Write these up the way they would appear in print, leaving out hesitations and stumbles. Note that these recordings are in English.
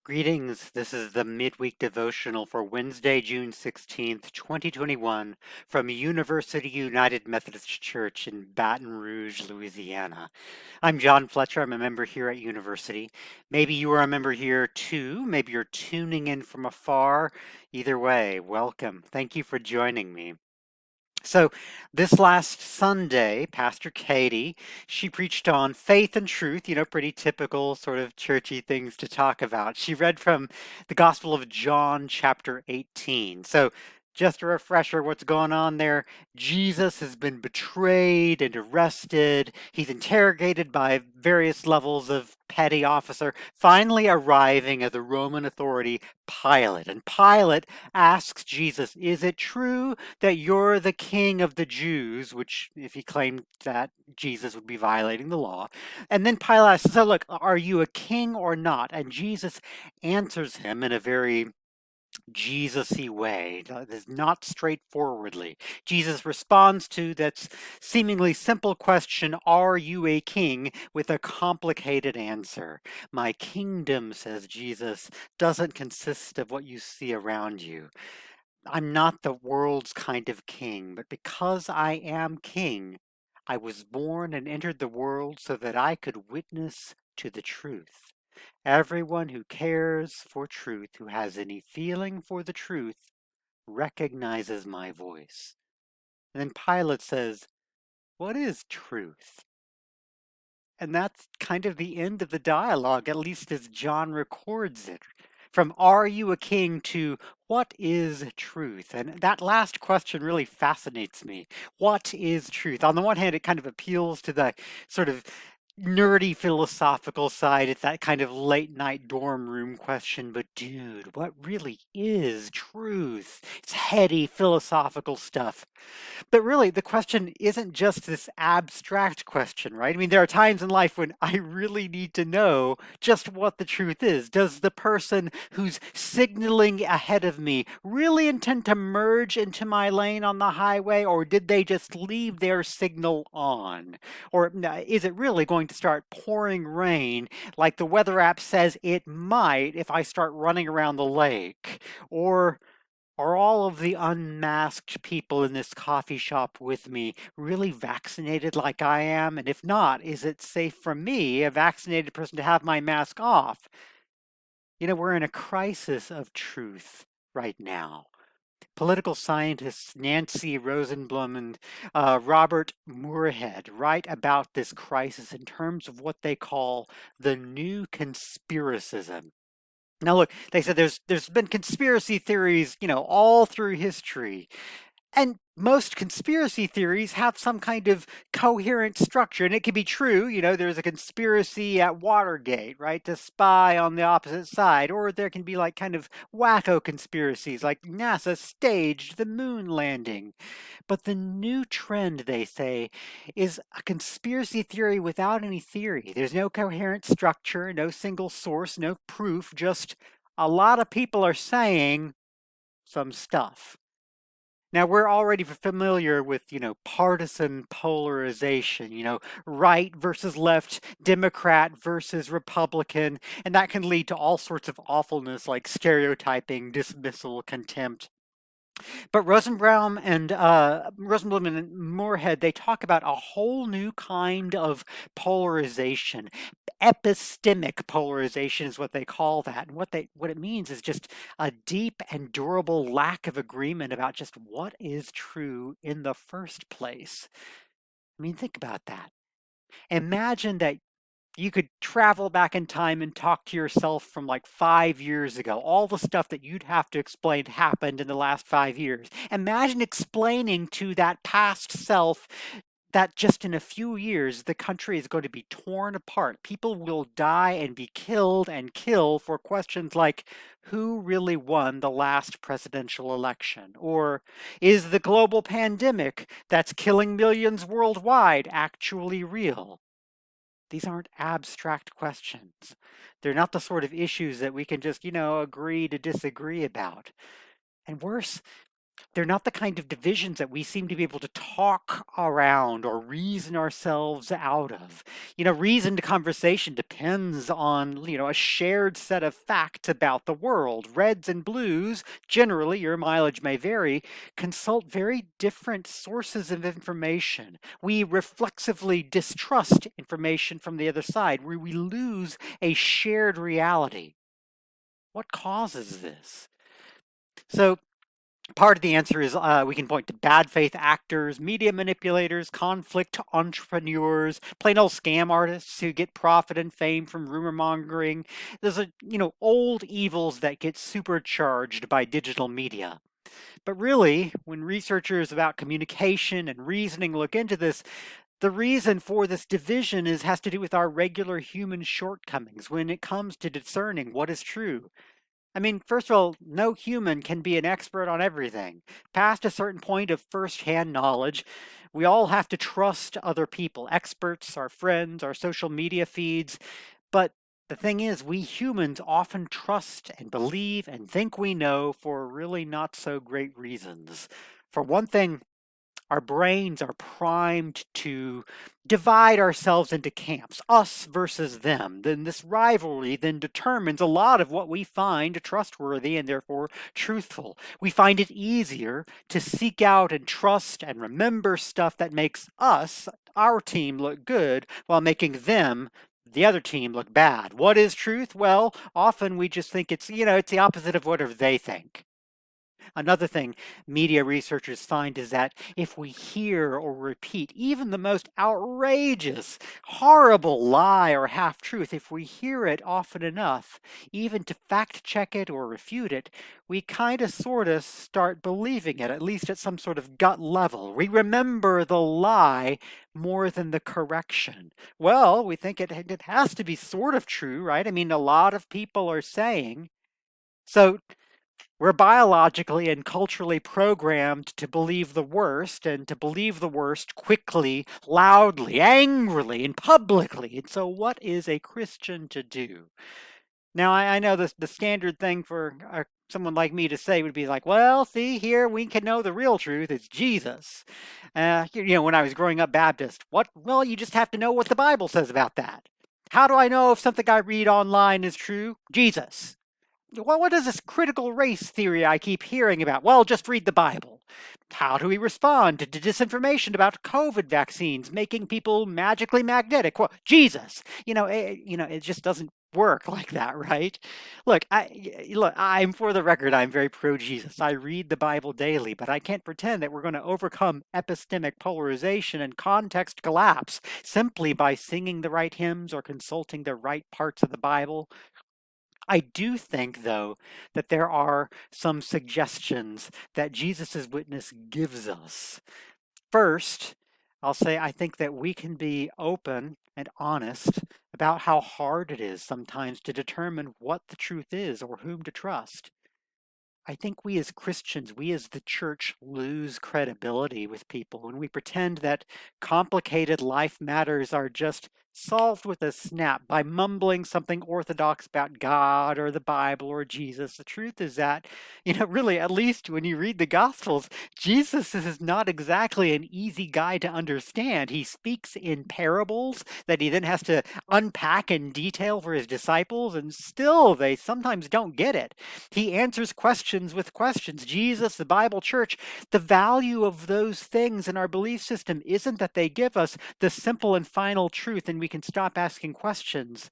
Greetings. This is the midweek devotional for Wednesday, June 16th, 2021, from University United Methodist Church in Baton Rouge, Louisiana. I'm John Fletcher. I'm a member here at University. Maybe you are a member here too. Maybe you're tuning in from afar. Either way, welcome. Thank you for joining me. So, this last Sunday, Pastor Katie, she preached on faith and truth, pretty typical sort of churchy things to talk about. She read from the Gospel of John, chapter 18. So, just a refresher, what's going on there? Jesus has been betrayed and arrested. He's interrogated by various levels of petty officer, finally arriving at the Roman authority, Pilate. And Pilate asks Jesus, "Is it true that you're the king of the Jews?" Which, if he claimed that, Jesus would be violating the law. And then Pilate asks, "So look, are you a king or not?" And Jesus answers him in a very Jesus-y way, not straightforwardly. Jesus responds to that seemingly simple question, "Are you a king?" with a complicated answer. "My kingdom," says Jesus, "doesn't consist of what you see around you. I'm not the world's kind of king, but because I am king, I was born and entered the world so that I could witness to the truth. Everyone who cares for truth, who has any feeling for the truth, recognizes my voice." And then Pilate says, "What is truth?" And that's kind of the end of the dialogue, at least as John records it. From "Are you a king?" to "What is truth?" And that last question really fascinates me. What is truth? On the one hand, it kind of appeals to the sort of nerdy philosophical side. It's that kind of late night dorm room question. But dude, what really is truth? It's heady philosophical stuff. But really, the question isn't just this abstract question, right? I mean, there are times in life when I really need to know just what the truth is. Does the person who's signaling ahead of me really intend to merge into my lane on the highway, or did they just leave their signal on? Or is it really going to start pouring rain like the weather app says it might if I start running around the lake? Or are all of the unmasked people in this coffee shop with me really vaccinated like I am? And if not, is it safe for me, a vaccinated person, to have my mask off? We're in a crisis of truth right now. Political scientists Nancy Rosenblum and Robert Moorhead write about this crisis in terms of what they call the new conspiracism. Now, look, they said there's been conspiracy theories, all through history. And most conspiracy theories have some kind of coherent structure, and it can be true. There's a conspiracy at Watergate, right, to spy on the opposite side, or there can be like kind of wacko conspiracies, like NASA staged the moon landing. But the new trend, they say, is a conspiracy theory without any theory. There's no coherent structure, no single source, no proof, just a lot of people are saying some stuff. Now, we're already familiar with, partisan polarization, right versus left, Democrat versus Republican, and that can lead to all sorts of awfulness like stereotyping, dismissal, contempt. But Rosenblum and Moorhead, they talk about a whole new kind of polarization. Epistemic polarization is what they call that. And what it means is just a deep and durable lack of agreement about just what is true in the first place. I mean, think about that. Imagine that you could travel back in time and talk to yourself from like 5 years ago. All the stuff that you'd have to explain happened in the last 5 years. Imagine explaining to that past self that just in a few years, the country is going to be torn apart. People will die and be killed and kill for questions like, who really won the last presidential election? Or is the global pandemic that's killing millions worldwide actually real? These aren't abstract questions. They're not the sort of issues that we can just, agree to disagree about. And worse, They're not the kind of divisions that we seem to be able to talk around or reason ourselves out of. Reasoned conversation depends on, a shared set of facts about the world. Reds and blues, generally, your mileage may vary, consult very different sources of information. We reflexively distrust information from the other side, where we lose a shared reality. What causes this? So, part of the answer is we can point to bad faith actors, media manipulators, conflict entrepreneurs, plain old scam artists who get profit and fame from rumor mongering. There's old evils that get supercharged by digital media. But really, when researchers about communication and reasoning look into this, the reason for this division has to do with our regular human shortcomings when it comes to discerning what is true. I mean, first of all, no human can be an expert on everything. Past a certain point of firsthand knowledge, we all have to trust other people, experts, our friends, our social media feeds. But the thing is, we humans often trust and believe and think we know for really not so great reasons. For one thing, our brains are primed to divide ourselves into camps, us versus them. Then this rivalry then determines a lot of what we find trustworthy and therefore truthful. We find it easier to seek out and trust and remember stuff that makes us, our team, look good while making them, the other team, look bad. What is truth? Well, often we just think it's the opposite of whatever they think. Another thing media researchers find is that if we hear or repeat even the most outrageous, horrible lie or half truth, if we hear it often enough, even to fact check it or refute it, we kind of sort of start believing it, at least at some sort of gut level. We remember the lie more than the correction. Well, we think it has to be sort of true, right? I mean, a lot of people are saying. So we're biologically and culturally programmed to believe the worst and to believe the worst quickly, loudly, angrily, and publicly. And so, what is a Christian to do? Now, I know the standard thing for someone like me to say would be like, well, see, here we can know the real truth. It's Jesus. When I was growing up Baptist, what? Well, you just have to know what the Bible says about that. How do I know if something I read online is true? Jesus. What is this critical race theory I keep hearing about? Well, just read the Bible. How do we respond to disinformation about COVID vaccines making people magically magnetic? Well, Jesus. It just doesn't work like that, right? I'm for the record, I'm very pro Jesus. I read the Bible daily, but I can't pretend that we're going to overcome epistemic polarization and context collapse simply by singing the right hymns or consulting the right parts of the Bible. I do think, though, that there are some suggestions that Jesus' witness gives us. First, I'll say I think that we can be open and honest about how hard it is sometimes to determine what the truth is or whom to trust. I think we as Christians, we as the church, lose credibility with people when we pretend that complicated life matters are just solved with a snap by mumbling something orthodox about God or the Bible or Jesus. The truth is that, really, at least when you read the Gospels, Jesus is not exactly an easy guy to understand. He speaks in parables that he then has to unpack in detail for his disciples, and still they sometimes don't get it. He answers questions with questions. Jesus, the Bible, church, the value of those things in our belief system isn't that they give us the simple and final truth and we can stop asking questions.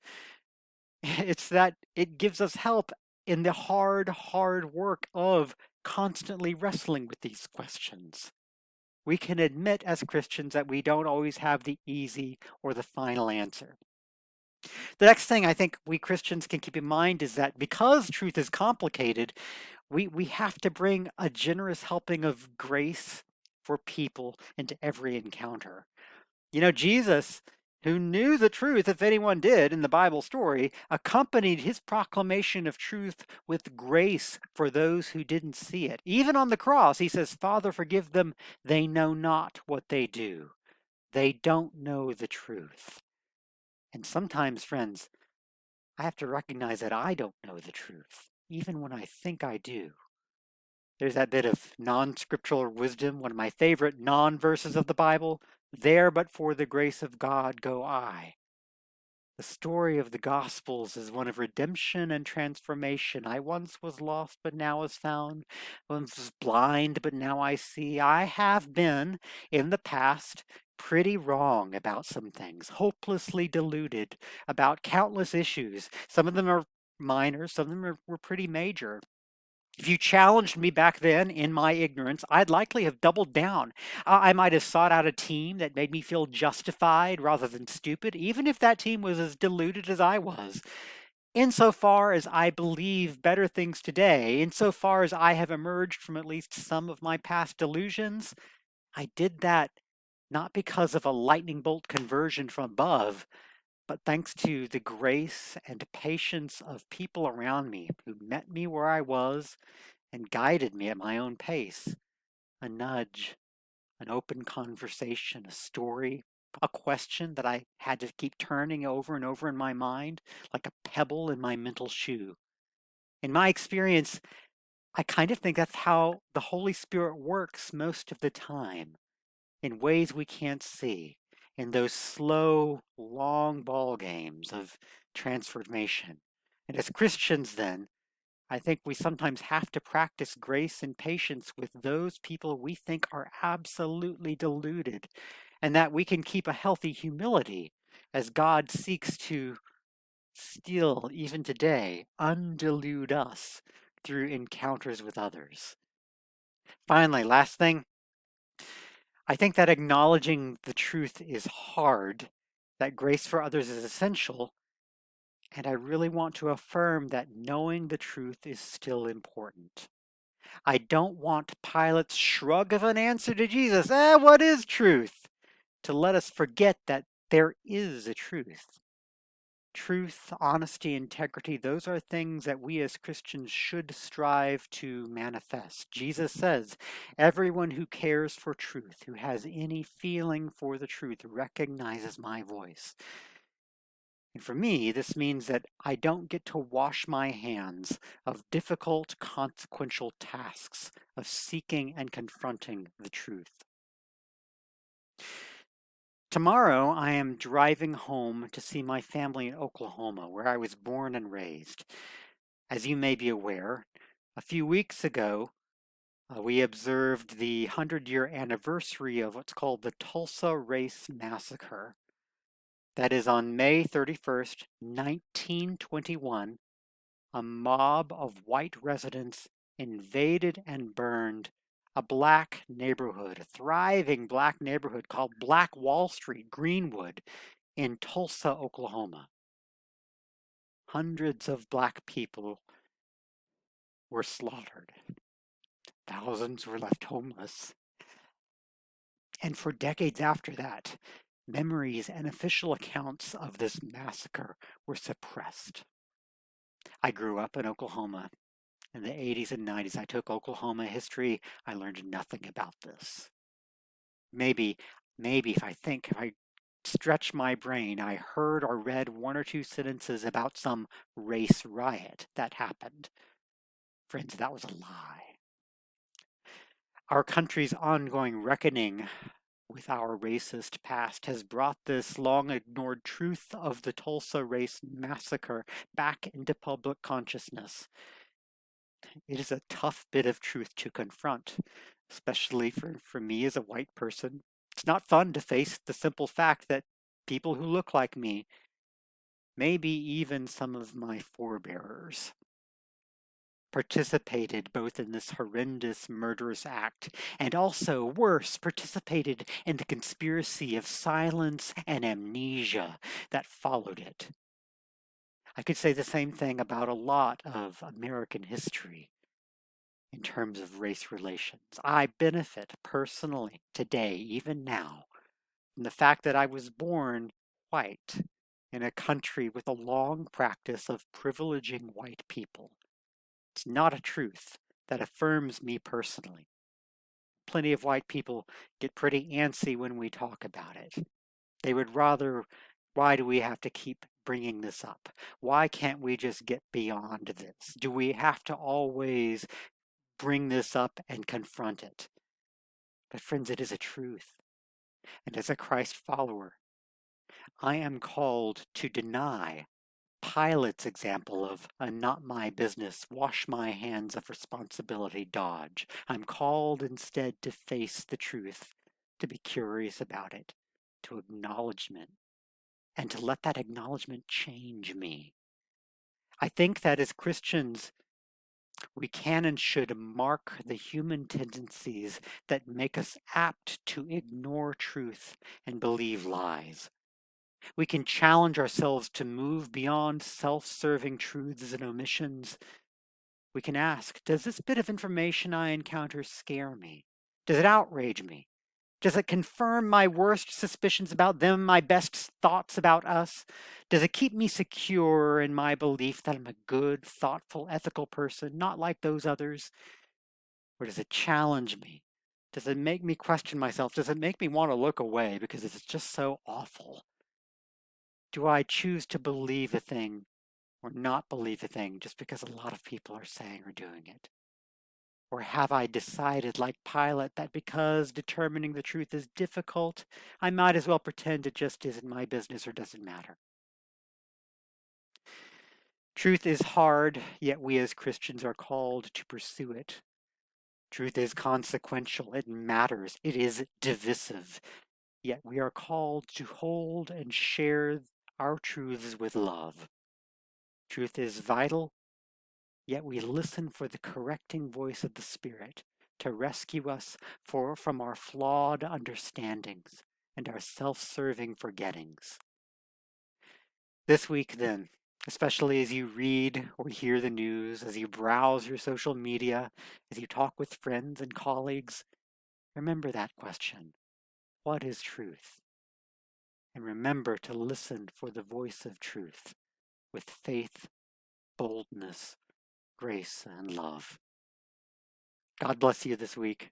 It's that it gives us help in the hard work of constantly wrestling with these questions. We can admit as Christians that we don't always have the easy or the final answer. The next thing I think we Christians can keep in mind is that because truth is complicated, we have to bring a generous helping of grace for people into every encounter. Jesus, who knew the truth, if anyone did, in the Bible story, accompanied his proclamation of truth with grace for those who didn't see it. Even on the cross, he says, Father, forgive them. They know not what they do. They don't know the truth. And sometimes, friends, I have to recognize that I don't know the truth, even when I think I do. There's that bit of non-scriptural wisdom, one of my favorite non-verses of the Bible. There but for the grace of God go I. The story of the Gospels is one of redemption and transformation. I once was lost, but now was found. Once was blind, but now I see. I have been, in the past, pretty wrong about some things, hopelessly deluded about countless issues. Some of them are minor, some of them were pretty major. If you challenged me back then in my ignorance, I'd likely have doubled down. I might have sought out a team that made me feel justified rather than stupid, even if that team was as deluded as I was. Insofar as I believe better things today, insofar as I have emerged from at least some of my past delusions, I did that not because of a lightning bolt conversion from above, but thanks to the grace and patience of people around me who met me where I was and guided me at my own pace. A nudge, an open conversation, a story, a question that I had to keep turning over and over in my mind like a pebble in my mental shoe. In my experience, I kind of think that's how the Holy Spirit works most of the time, in ways we can't see, in those slow, long ball games of transformation. And as Christians, then, I think we sometimes have to practice grace and patience with those people we think are absolutely deluded, and that we can keep a healthy humility as God seeks to still, even today, undelude us through encounters with others. Finally, last thing, I think that acknowledging the truth is hard, that grace for others is essential, and I really want to affirm that knowing the truth is still important. I don't want Pilate's shrug of an answer to Jesus, what is truth? To let us forget that there is a truth. Truth, honesty, integrity, those are things that we as Christians should strive to manifest. Jesus says, everyone who cares for truth, who has any feeling for the truth, recognizes my voice. And for me, this means that I don't get to wash my hands of difficult, consequential tasks of seeking and confronting the truth. Tomorrow, I am driving home to see my family in Oklahoma, where I was born and raised. As you may be aware, a few weeks ago, we observed the 100-year anniversary of what's called the Tulsa Race Massacre. That is on May 31st, 1921. A mob of white residents invaded and burned a black neighborhood, a thriving black neighborhood called Black Wall Street, Greenwood, in Tulsa, Oklahoma. Hundreds of black people were slaughtered. Thousands were left homeless. And for decades after that, memories and official accounts of this massacre were suppressed. I grew up in Oklahoma. In the 80s and 90s, I took Oklahoma history. I learned nothing about this. Maybe if I stretch my brain, I heard or read one or two sentences about some race riot that happened. Friends, that was a lie. Our country's ongoing reckoning with our racist past has brought this long ignored truth of the Tulsa Race Massacre back into public consciousness. It is a tough bit of truth to confront, especially for me as a white person. It's not fun to face the simple fact that people who look like me, maybe even some of my forebearers, participated both in this horrendous murderous act and also, worse, participated in the conspiracy of silence and amnesia that followed it. I could say the same thing about a lot of American history in terms of race relations. I benefit personally today, even now, from the fact that I was born white in a country with a long practice of privileging white people. It's not a truth that affirms me personally. Plenty of white people get pretty antsy when we talk about it. They would rather, why do we have to keep bringing this up? Why can't we just get beyond this? Do we have to always bring this up and confront it. But friends, it is a truth. And as a Christ follower, I am called to deny Pilate's example of a not my business, wash my hands of responsibility dodge. I'm called instead to face the truth, to be curious about it, to acknowledgement, and to let that acknowledgement change me. I think that as Christians, we can and should mark the human tendencies that make us apt to ignore truth and believe lies. We can challenge ourselves to move beyond self-serving truths and omissions. We can ask, does this bit of information I encounter scare me? Does it outrage me? Does it confirm my worst suspicions about them, my best thoughts about us? Does it keep me secure in my belief that I'm a good, thoughtful, ethical person, not like those others? Or does it challenge me? Does it make me question myself? Does it make me want to look away because it's just so awful? Do I choose to believe a thing or not believe a thing just because a lot of people are saying or doing it? Or have I decided, like Pilate, that because determining the truth is difficult, I might as well pretend it just isn't my business or doesn't matter? Truth is hard, yet we as Christians are called to pursue it. Truth is consequential, it matters, it is divisive, yet we are called to hold and share our truths with love. Truth is vital, yet we listen for the correcting voice of the Spirit to rescue us from our flawed understandings and our self-serving forgettings. This week, then, especially as you read or hear the news, as you browse your social media, as you talk with friends and colleagues, remember that question: what is truth? And remember to listen for the voice of truth with faith, boldness, grace, and love. God bless you this week.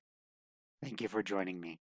Thank you for joining me.